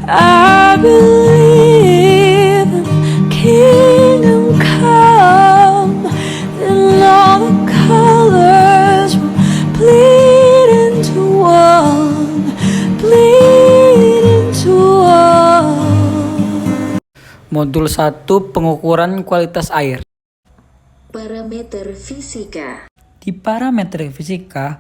I believe in kingdom come, and all the colors will bleed into one, bleed into one. Modul 1 pengukuran kualitas air. Parameter fisika. Di parameter fisika,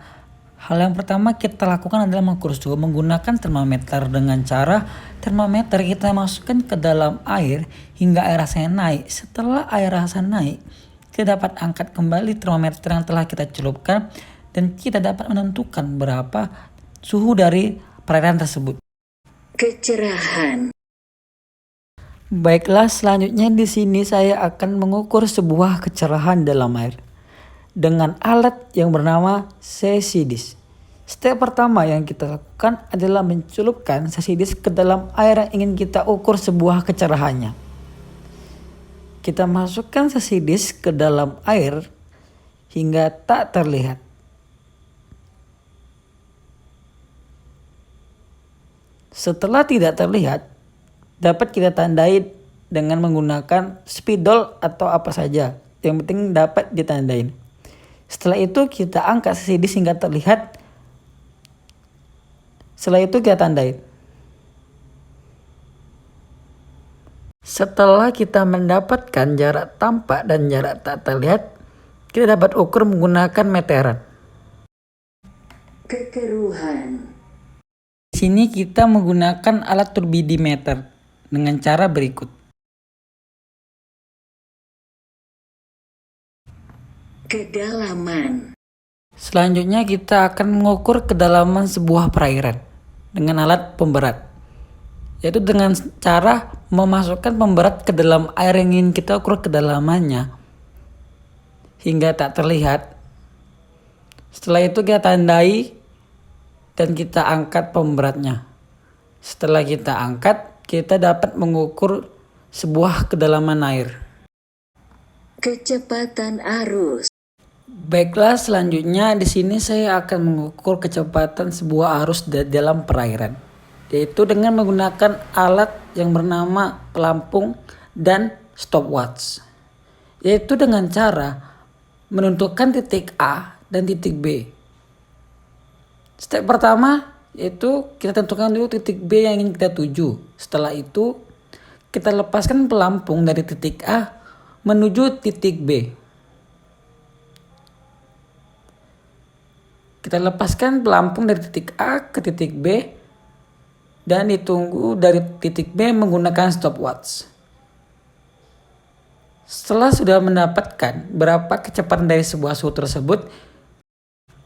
hal yang pertama kita lakukan adalah mengukur suhu menggunakan termometer. Dengan cara termometer kita masukkan ke dalam air hingga air rasanya naik. Setelah air rasa naik, kita dapat angkat kembali termometer yang telah kita celupkan dan kita dapat menentukan berapa suhu dari perairan tersebut. Kecerahan. Baiklah, selanjutnya di sini saya akan mengukur sebuah kecerahan dalam air dengan alat yang bernama CCDIS. Step pertama yang kita lakukan adalah mencelupkan CCDIS ke dalam air yang ingin kita ukur sebuah kecerahannya. Kita masukkan CCDIS ke dalam air hingga tak terlihat. Setelah tidak terlihat, dapat kita tandai dengan menggunakan spidol atau apa saja. Yang penting dapat ditandain. Setelah itu kita angkat CCDIS hingga terlihat. Setelah itu kita tandai. Setelah kita mendapatkan jarak tampak dan jarak tak terlihat, kita dapat ukur menggunakan meteran. Kekeruhan. Di sini kita menggunakan alat turbidimeter dengan cara berikut. Kedalaman. Selanjutnya kita akan mengukur kedalaman sebuah perairan dengan alat pemberat, yaitu dengan cara memasukkan pemberat ke dalam air yang ingin kita ukur kedalamannya hingga tak terlihat. Setelah itu kita tandai dan kita angkat pemberatnya. Setelah kita angkat, kita dapat mengukur sebuah kedalaman air. Kecepatan arus. Baiklah, selanjutnya di sini saya akan mengukur kecepatan sebuah arus dalam perairan, yaitu dengan menggunakan alat yang bernama pelampung dan stopwatch, yaitu dengan cara menentukan titik A dan titik B. Step pertama yaitu kita tentukan dulu titik B yang ingin kita tuju. Setelah itu kita lepaskan pelampung dari titik A menuju titik B. Kita lepaskan pelampung dari titik A ke titik B dan ditunggu dari titik B menggunakan stopwatch. Setelah sudah mendapatkan berapa kecepatan dari sebuah suhu tersebut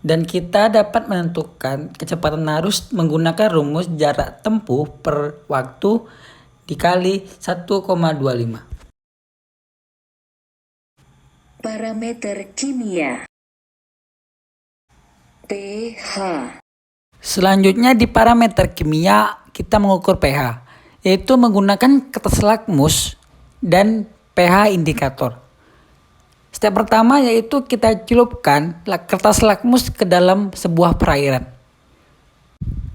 dan kita dapat menentukan kecepatan arus menggunakan rumus jarak tempuh per waktu dikali 1,25. Parameter kimia. pH. Selanjutnya di parameter kimia kita mengukur pH, yaitu menggunakan kertas lakmus dan pH indikator. Step pertama yaitu kita celupkan kertas lakmus ke dalam sebuah perairan.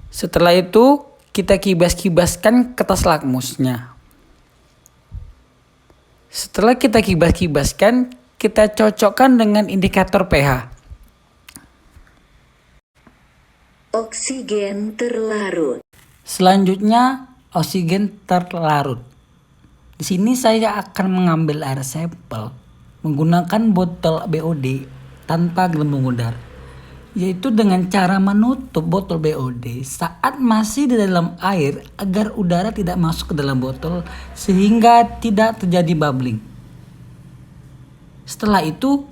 Setelah itu kita kibas-kibaskan kertas lakmusnya. Setelah kita kibas-kibaskan, kita cocokkan dengan indikator pH. Oksigen terlarut. Selanjutnya, oksigen terlarut. Di sini saya akan mengambil air sampel menggunakan botol BOD tanpa gelembung udara, yaitu dengan cara menutup botol BOD saat masih di dalam air agar udara tidak masuk ke dalam botol sehingga tidak terjadi bubbling. Setelah itu,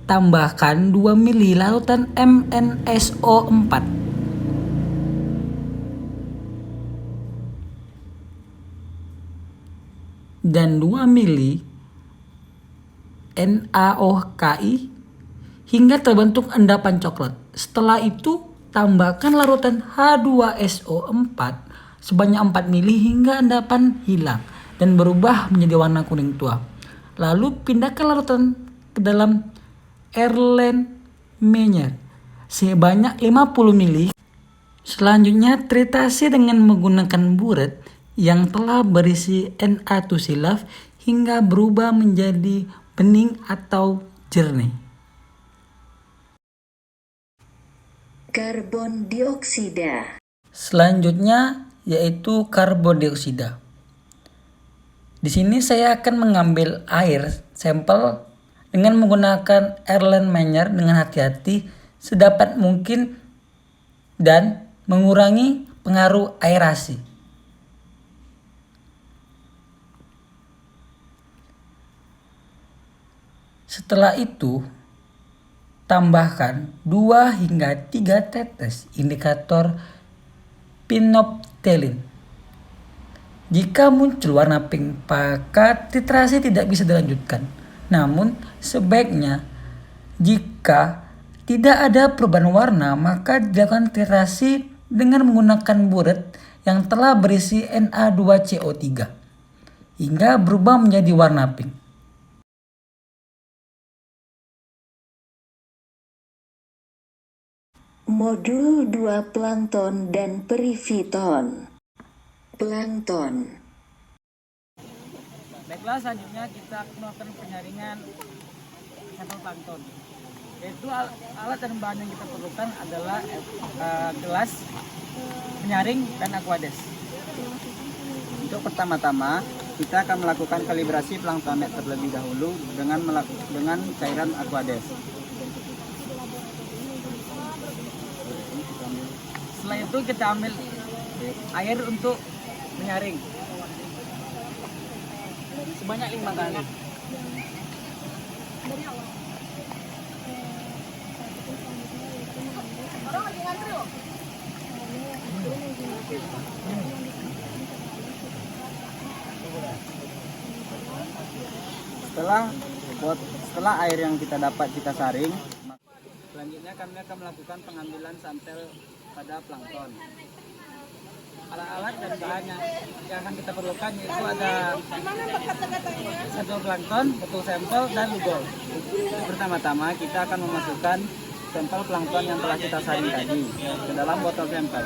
tambahkan 2 ml larutan MnSO4. Dan 2 ml NaOKI hingga terbentuk endapan coklat. Setelah itu, tambahkan larutan H2SO4 sebanyak 4 ml hingga endapan hilang dan berubah menjadi warna kuning tua. Lalu pindahkan larutan ke dalam Erlenmeyer sebanyak 50 ml Selanjutnya, tritasi dengan menggunakan buret yang telah berisi Na2-silaf hingga berubah menjadi bening atau jernih. Karbon dioksida. Selanjutnya yaitu karbon dioksida. Di sini saya akan mengambil air sampel dengan menggunakan Erlenmeyer dengan hati-hati sedapat mungkin dan mengurangi pengaruh aerasi. Setelah itu, tambahkan 2 hingga 3 tetes indikator pinoptelin. Jika muncul warna pink, maka titrasi tidak bisa dilanjutkan. Namun, sebaiknya jika tidak ada perubahan warna, maka dilakukan titrasi dengan menggunakan buret yang telah berisi Na2CO3 hingga berubah menjadi warna pink. Modul 2 plankton dan perifiton. Plankton. Baiklah, selanjutnya kita akan melakukan penyaringan sampel plankton. Yaitu alat dan bahan yang kita perlukan adalah gelas, penyaring, dan aquades. Untuk pertama-tama, kita akan melakukan kalibrasi planktonet terlebih dahulu dengan cairan aquades. Setelah itu kita ambil air untuk menyaring sebanyak 5 kali. Setelah air yang kita dapat kita saring, selanjutnya kami akan melakukan pengambilan sampel pada plankton. Alat-alat dan bahan yang akan kita perlukan yaitu ada sampel plankton, botol sampel, dan lugol. Pertama-tama kita akan memasukkan sampel plankton yang telah kita saring tadi ke dalam botol sampel.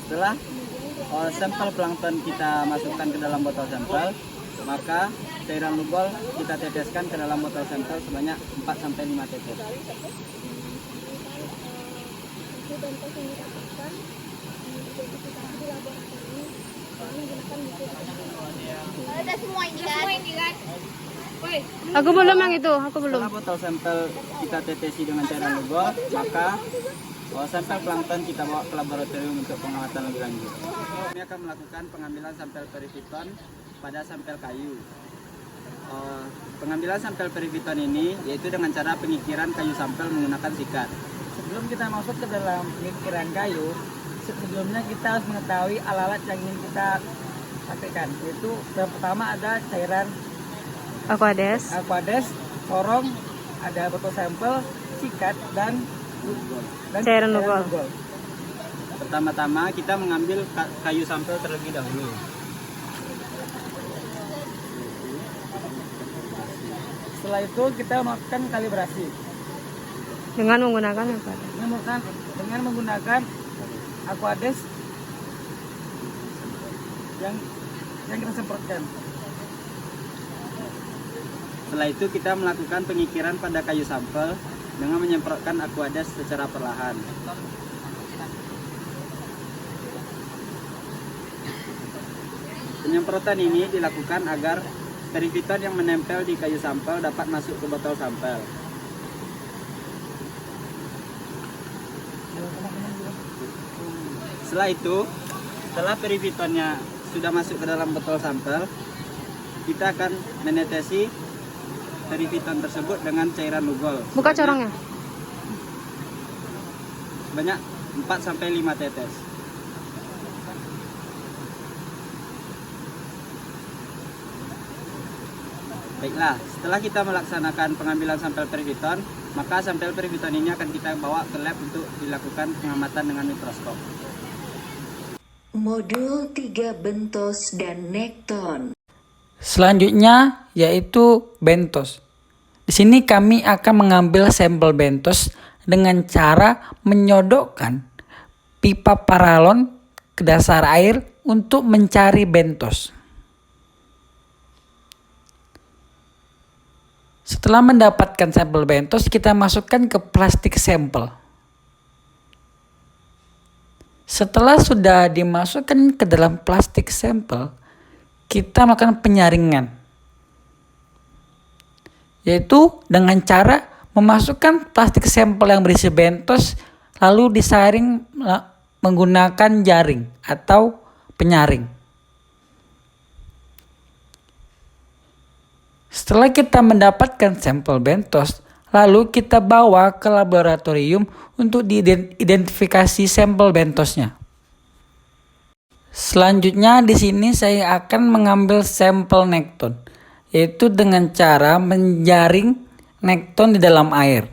Setelah sampel plankton kita masukkan ke dalam botol sampel, maka cairan lugol kita teteskan ke dalam botol sampel sebanyak 4-5 tetes. Ada semua ini kan? Aku belum yang itu, aku belum. Setelah botol sampel kita tetesi dengan cairan lugol, maka sampel plankton kita bawa ke laboratorium untuk pengamatan lebih lanjut. Kami akan melakukan pengambilan sampel perifiton pada sampel kayu. Pengambilan sampel perifiton ini yaitu dengan cara pengikiran kayu sampel menggunakan sikat. Sebelum kita masuk ke dalam pengikiran kayu, sebelumnya kita harus mengetahui alat-alat yang ingin kita pakaikan. Yaitu yang pertama ada cairan Aquades. sorong, ada botol sampel, sikat, dan Cairan lugol. Pertama-tama kita mengambil kayu sampel terlebih dahulu. Setelah itu kita melakukan kalibrasi Dengan menggunakan apa? dengan menggunakan aquades yang kita semprotkan. Setelah itu kita melakukan pengikiran pada kayu sampel dengan menyemprotkan aquades secara perlahan. Penyemprotan ini dilakukan agar perifiton yang menempel di kayu sampel dapat masuk ke botol sampel. Setelah perifitonnya sudah masuk ke dalam botol sampel, kita akan menetesi perifiton tersebut dengan cairan lugol. Buka corongnya. Banyak 4-5 tetes. Baiklah, setelah kita melaksanakan pengambilan sampel perifiton, maka sampel perifiton ini akan kita bawa ke lab untuk dilakukan pengamatan dengan mikroskop. Modul 3 bentos dan nekton. Selanjutnya yaitu bentos. Di sini kami akan mengambil sampel bentos dengan cara menyodokkan pipa paralon ke dasar air untuk mencari bentos. Setelah mendapatkan sampel bentos, kita masukkan ke plastik sampel. Setelah sudah dimasukkan ke dalam plastik sampel, kita melakukan penyaringan, yaitu dengan cara memasukkan plastik sampel yang berisi bentos lalu disaring menggunakan jaring atau penyaring. Setelah kita mendapatkan sampel bentos, lalu kita bawa ke laboratorium untuk diidentifikasi sampel bentosnya. Selanjutnya di sini saya akan mengambil sampel nekton, yaitu dengan cara menjaring nekton di dalam air.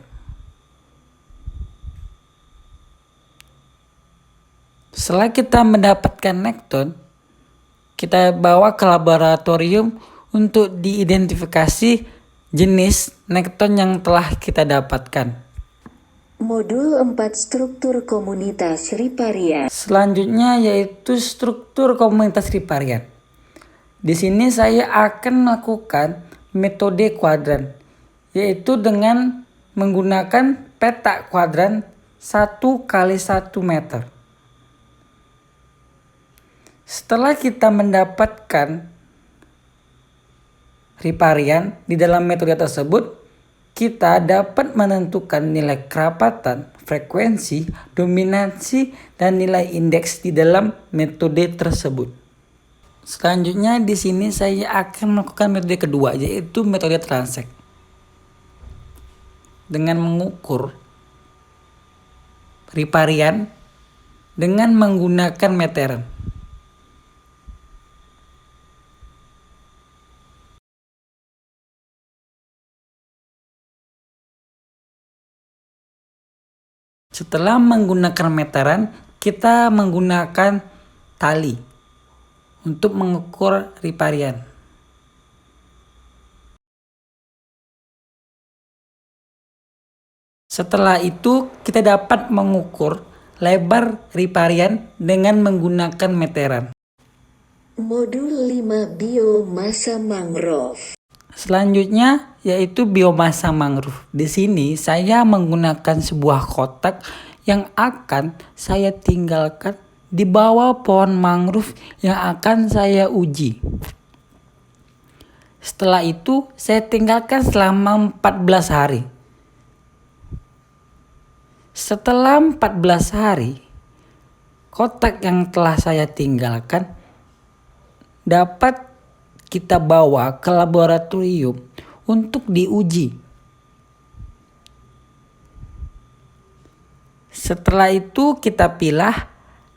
Setelah kita mendapatkan nekton, kita bawa ke laboratorium untuk diidentifikasi jenis nekton yang telah kita dapatkan. Modul 4 struktur komunitas riparian. Selanjutnya yaitu struktur komunitas riparian. Di sini saya akan melakukan metode kuadran, yaitu dengan menggunakan peta kuadran 1 kali 1 meter. Setelah kita mendapatkan riparian di dalam metode tersebut, kita dapat menentukan nilai kerapatan, frekuensi, dominansi, dan nilai indeks di dalam metode tersebut. Selanjutnya di sini saya akan melakukan metode kedua, yaitu metode transek. Dengan mengukur riparian dengan menggunakan meteran. Setelah menggunakan meteran, kita menggunakan tali untuk mengukur riparian. Setelah itu, kita dapat mengukur lebar riparian dengan menggunakan meteran. Modul 5 biomasa mangrove. Selanjutnya yaitu biomasa mangrove. Di sini saya menggunakan sebuah kotak yang akan saya tinggalkan di bawah pohon mangrove yang akan saya uji. Setelah itu saya tinggalkan selama 14 hari. Setelah 14 hari, kotak yang telah saya tinggalkan dapat kita bawa ke laboratorium untuk diuji. Setelah itu kita pilah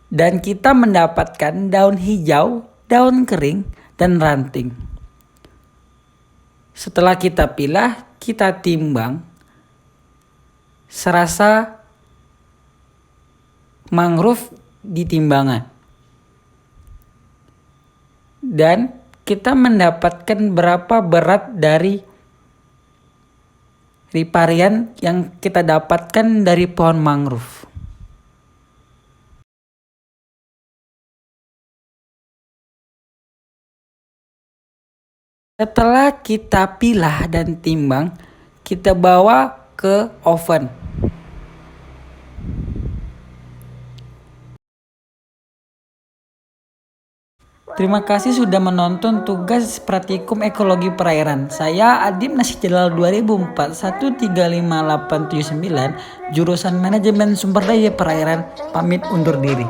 dan kita mendapatkan daun hijau, daun kering, dan ranting. Setelah kita pilah, kita timbang serasa mangrove di timbangan. Dan kita mendapatkan berapa berat dari riparian yang kita dapatkan dari pohon mangrove. Setelah kita pilah dan timbang, kita bawa ke oven. Terima kasih sudah menonton tugas praktikum ekologi perairan. Saya Adib Nasih Jalal 2004 135879 jurusan manajemen sumber daya perairan, pamit undur diri.